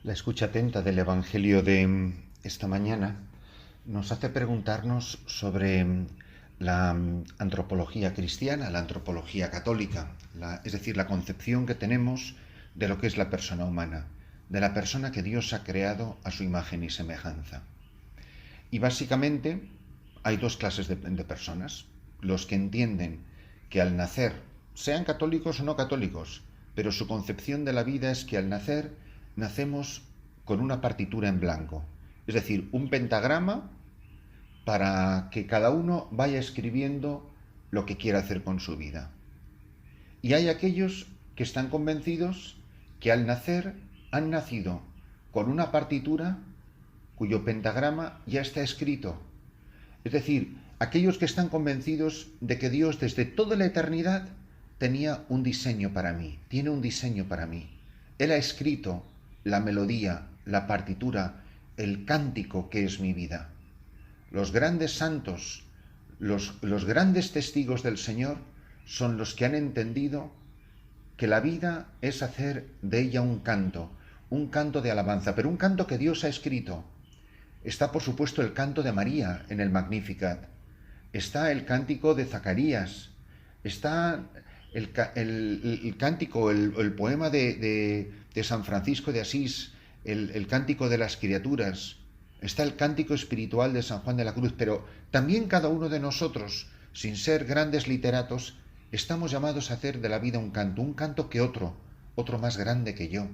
La escucha atenta del Evangelio de esta mañana nos hace preguntarnos sobre la antropología cristiana, la antropología católica, es decir, la concepción que tenemos de lo que es la persona humana, de la persona que Dios ha creado a su imagen y semejanza. Y básicamente hay dos clases de personas: los que entienden que al nacer, sean católicos o no católicos, pero su concepción de la vida es que al nacer nacemos con una partitura en blanco, es decir, un pentagrama para que cada uno vaya escribiendo lo que quiera hacer con su vida. Y hay aquellos que están convencidos que al nacer han nacido con una partitura cuyo pentagrama ya está escrito. Es decir, aquellos que están convencidos de que Dios desde toda la eternidad tenía un diseño para mí, tiene un diseño para mí. Él ha escrito la melodía, la partitura, el cántico que es mi vida. Los grandes santos, los grandes testigos del Señor son los que han entendido que la vida es hacer de ella un canto de alabanza, pero un canto que Dios ha escrito. Está, por supuesto, el canto de María en el Magnificat, está el cántico de Zacarías, está el cántico, el poema de San Francisco de Asís, el cántico de las criaturas, está el cántico espiritual de San Juan de la Cruz, pero también cada uno de nosotros, sin ser grandes literatos, estamos llamados a hacer de la vida un canto que otro más grande que yo,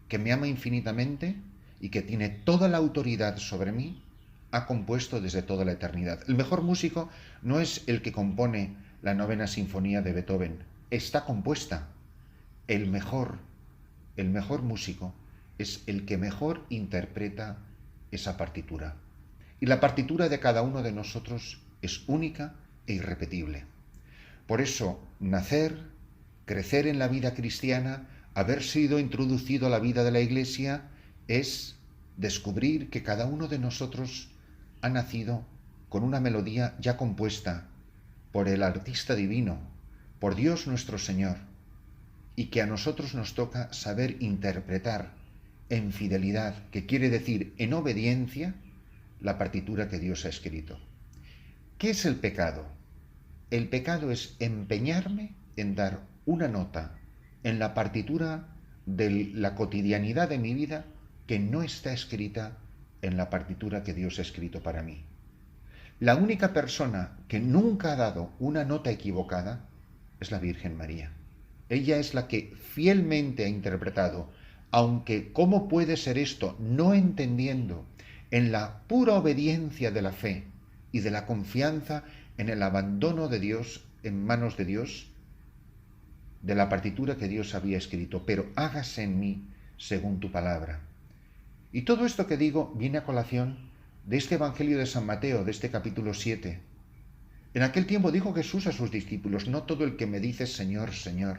que me ama infinitamente y que tiene toda la autoridad sobre mí, ha compuesto desde toda la eternidad. El mejor músico no es el que compone la novena sinfonía de Beethoven, está compuesta. El mejor músico es el que mejor interpreta esa partitura. Y la partitura de cada uno de nosotros es única e irrepetible. Por eso, nacer, crecer en la vida cristiana, haber sido introducido a la vida de la Iglesia, es descubrir que cada uno de nosotros ha nacido con una melodía ya compuesta por el artista divino, por Dios nuestro Señor, y que a nosotros nos toca saber interpretar en fidelidad, que quiere decir en obediencia, la partitura que Dios ha escrito. ¿Qué es el pecado? El pecado es empeñarme en dar una nota en la partitura de la cotidianidad de mi vida que no está escrita en la partitura que Dios ha escrito para mí. La única persona que nunca ha dado una nota equivocada es la Virgen María. Ella es la que fielmente ha interpretado, aunque ¿cómo puede ser esto? No entendiendo, en la pura obediencia de la fe y de la confianza en el abandono de Dios, en manos de Dios, de la partitura que Dios había escrito, pero hágase en mí según tu palabra. Y todo esto que digo viene a colación de este Evangelio de San Mateo, de este capítulo 7. En aquel tiempo dijo Jesús a sus discípulos: no todo el que me dice Señor, Señor.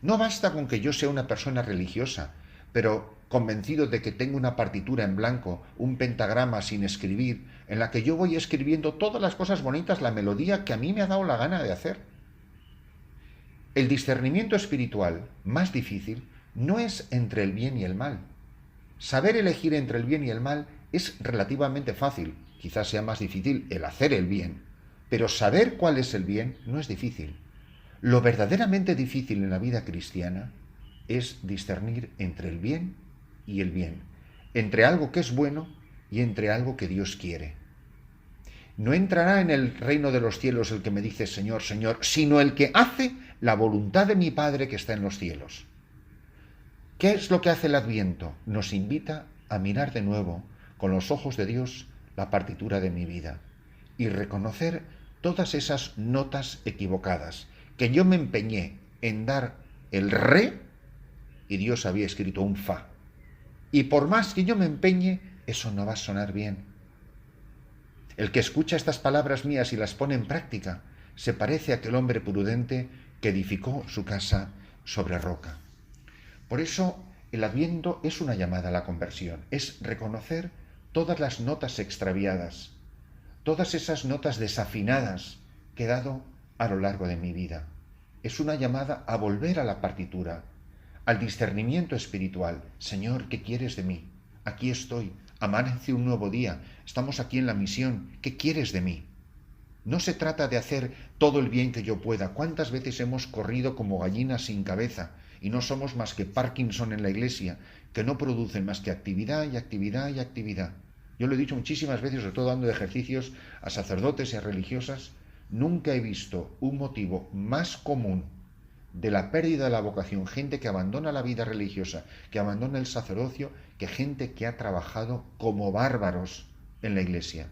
No basta con que yo sea una persona religiosa, pero convencido de que tengo una partitura en blanco, un pentagrama sin escribir, en la que yo voy escribiendo todas las cosas bonitas, la melodía que a mí me ha dado la gana de hacer. El discernimiento espiritual más difícil no es entre el bien y el mal. Saber elegir entre el bien y el mal es relativamente fácil, quizás sea más difícil el hacer el bien, pero saber cuál es el bien no es difícil. Lo verdaderamente difícil en la vida cristiana es discernir entre el bien y el bien, entre algo que es bueno y entre algo que Dios quiere. No entrará en el reino de los cielos el que me dice Señor, Señor, sino el que hace la voluntad de mi Padre que está en los cielos. ¿Qué es lo que hace el Adviento? Nos invita a mirar de nuevo, con los ojos de Dios, la partitura de mi vida y reconocer todas esas notas equivocadas, que yo me empeñé en dar el re y Dios había escrito un fa. Y por más que yo me empeñe, eso no va a sonar bien. El que escucha estas palabras mías y las pone en práctica se parece a aquel hombre prudente que edificó su casa sobre roca. Por eso el Adviento es una llamada a la conversión, es reconocer todas las notas extraviadas, todas esas notas desafinadas que he dado a lo largo de mi vida. Es una llamada a volver a la partitura, al discernimiento espiritual. Señor, ¿qué quieres de mí? Aquí estoy, amanece un nuevo día, estamos aquí en la misión, ¿qué quieres de mí? No se trata de hacer todo el bien que yo pueda. ¿Cuántas veces hemos corrido como gallinas sin cabeza y no somos más que Parkinson en la iglesia, que no producen más que actividad y actividad y actividad? Yo lo he dicho muchísimas veces, sobre todo dando ejercicios a sacerdotes y a religiosas, nunca he visto un motivo más común de la pérdida de la vocación, gente que abandona la vida religiosa, que abandona el sacerdocio, que gente que ha trabajado como bárbaros en la iglesia,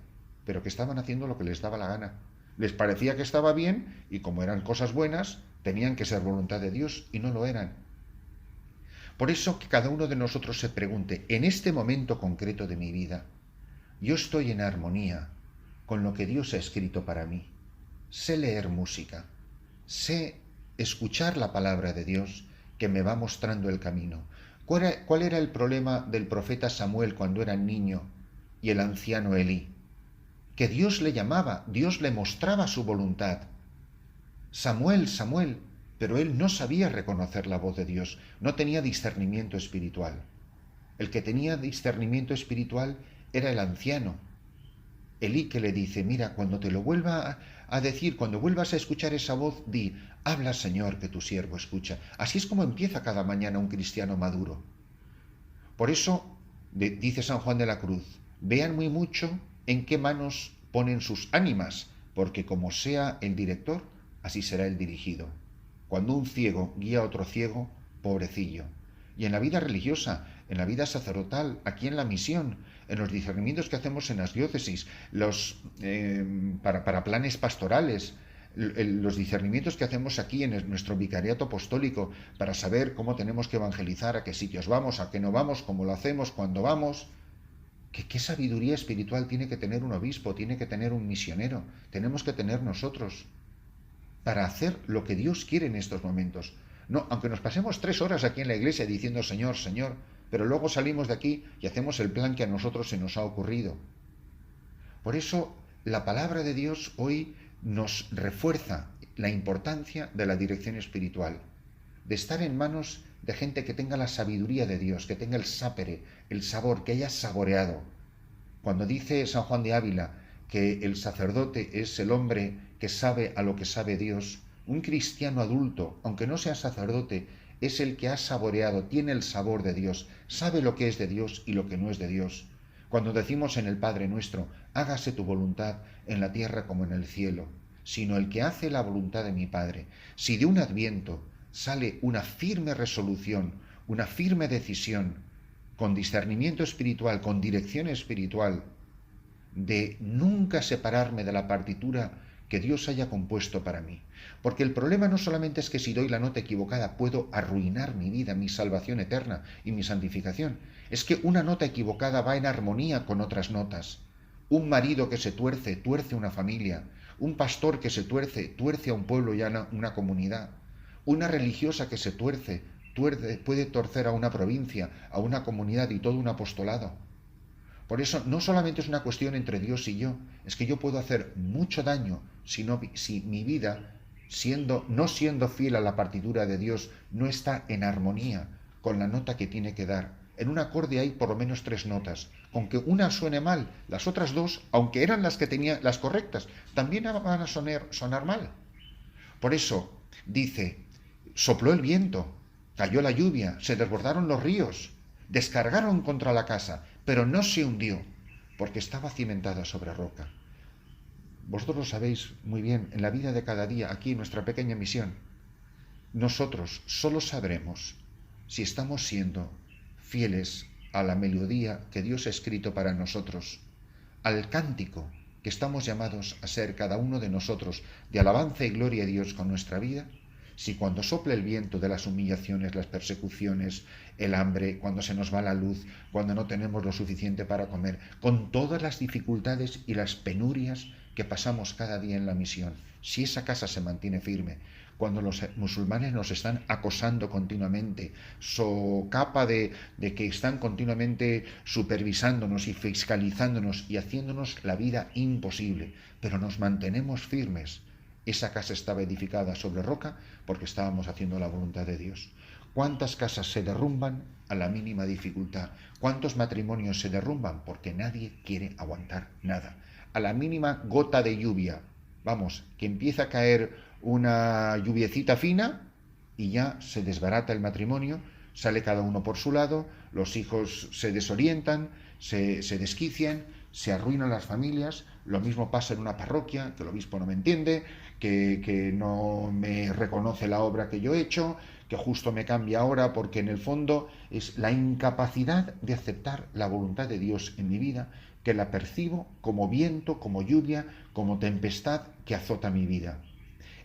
pero que estaban haciendo lo que les daba la gana. Les parecía que estaba bien y como eran cosas buenas, tenían que ser voluntad de Dios y no lo eran. Por eso que cada uno de nosotros se pregunte, en este momento concreto de mi vida, ¿yo estoy en armonía con lo que Dios ha escrito para mí? Sé leer música, sé escuchar la palabra de Dios que me va mostrando el camino. ¿Cuál era el problema del profeta Samuel cuando era niño y el anciano Elí? Que Dios le llamaba, Dios le mostraba su voluntad. Samuel, Samuel, pero él no sabía reconocer la voz de Dios, no tenía discernimiento espiritual. El que tenía discernimiento espiritual era el anciano. Elí, que le dice, mira, cuando te lo vuelva a decir, cuando vuelvas a escuchar esa voz, di, habla, Señor, que tu siervo escucha. Así es como empieza cada mañana un cristiano maduro. Por eso, dice San Juan de la Cruz, vean muy mucho en qué manos ponen sus ánimas, porque como sea el director, así será el dirigido. Cuando un ciego guía a otro ciego, pobrecillo. Y en la vida religiosa, en la vida sacerdotal, aquí en la misión, en los discernimientos que hacemos en las diócesis, para planes pastorales, los discernimientos que hacemos aquí en nuestro vicariato apostólico para saber cómo tenemos que evangelizar, a qué sitios vamos, a qué no vamos, cómo lo hacemos, cuándo vamos. ¿Qué sabiduría espiritual tiene que tener un obispo, tiene que tener un misionero? Tenemos que tener nosotros para hacer lo que Dios quiere en estos momentos. No, aunque nos pasemos 3 horas aquí en la iglesia diciendo Señor, Señor, pero luego salimos de aquí y hacemos el plan que a nosotros se nos ha ocurrido. Por eso la palabra de Dios hoy nos refuerza la importancia de la dirección espiritual, de estar en manos de gente que tenga la sabiduría de Dios, que tenga el sápere, el sabor, que haya saboreado. Cuando dice San Juan de Ávila que el sacerdote es el hombre que sabe a lo que sabe Dios, un cristiano adulto, aunque no sea sacerdote, es el que ha saboreado, tiene el sabor de Dios, sabe lo que es de Dios y lo que no es de Dios. Cuando decimos en el Padre Nuestro, hágase tu voluntad en la tierra como en el cielo, sino el que hace la voluntad de mi Padre. Si de un adviento sale una firme resolución, una firme decisión, con discernimiento espiritual, con dirección espiritual, de nunca separarme de la partitura que Dios haya compuesto para mí. Porque el problema no solamente es que si doy la nota equivocada puedo arruinar mi vida, mi salvación eterna y mi santificación. Es que una nota equivocada va en armonía con otras notas. Un marido que se tuerce, tuerce una familia. Un pastor que se tuerce, tuerce a un pueblo y a una comunidad. Una religiosa que se tuerce, puede torcer a una provincia, a una comunidad y todo un apostolado. Por eso no solamente es una cuestión entre Dios y yo, es que yo puedo hacer mucho daño si mi vida, no siendo fiel a la partitura de Dios, no está en armonía con la nota que tiene que dar. En un acorde hay por lo menos 3 notas. Con que una suene mal, las otras 2, aunque eran las que tenía las correctas, también van a sonar mal. Por eso dice, sopló el viento, cayó la lluvia, se desbordaron los ríos, descargaron contra la casa, pero no se hundió, porque estaba cimentada sobre roca. Vosotros lo sabéis muy bien, en la vida de cada día, aquí en nuestra pequeña misión, nosotros solo sabremos si estamos siendo fieles a la melodía que Dios ha escrito para nosotros, al cántico que estamos llamados a ser cada uno de nosotros, de alabanza y gloria a Dios con nuestra vida, si cuando sopla el viento de las humillaciones, las persecuciones, el hambre, cuando se nos va la luz, cuando no tenemos lo suficiente para comer, con todas las dificultades y las penurias que pasamos cada día en la misión, si esa casa se mantiene firme, cuando los musulmanes nos están acosando continuamente, capa de que están continuamente supervisándonos y fiscalizándonos y haciéndonos la vida imposible, pero nos mantenemos firmes. Esa casa estaba edificada sobre roca porque estábamos haciendo la voluntad de Dios. ¿Cuántas casas se derrumban a la mínima dificultad? ¿Cuántos matrimonios se derrumban? Porque nadie quiere aguantar nada. A la mínima gota de lluvia, vamos, que empieza a caer una lluviecita fina y ya se desbarata el matrimonio, sale cada uno por su lado, los hijos se desorientan, se desquician, se arruinan las familias. Lo mismo pasa en una parroquia, que el obispo no me entiende, que no me reconoce la obra que yo he hecho, que justo me cambia ahora, porque en el fondo es la incapacidad de aceptar la voluntad de Dios en mi vida, que la percibo como viento, como lluvia, como tempestad que azota mi vida.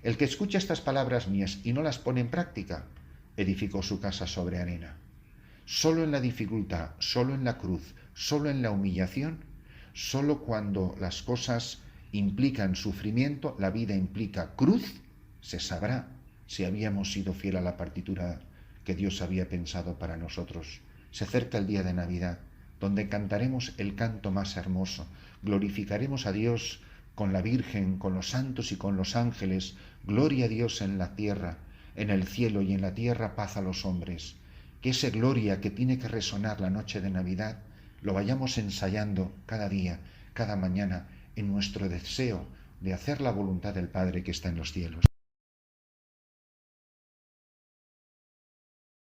El que escucha estas palabras mías y no las pone en práctica, edificó su casa sobre arena. Solo en la dificultad, solo en la cruz, solo en la humillación, solo cuando las cosas implican sufrimiento, la vida implica cruz, se sabrá si habíamos sido fiel a la partitura que Dios había pensado para nosotros. Se acerca el día de Navidad, donde cantaremos el canto más hermoso, glorificaremos a Dios con la Virgen, con los santos y con los ángeles, gloria a Dios en la tierra, en el cielo y en la tierra paz a los hombres. Que esa gloria que tiene que resonar la noche de Navidad lo vayamos ensayando cada día, cada mañana, en nuestro deseo de hacer la voluntad del Padre que está en los cielos.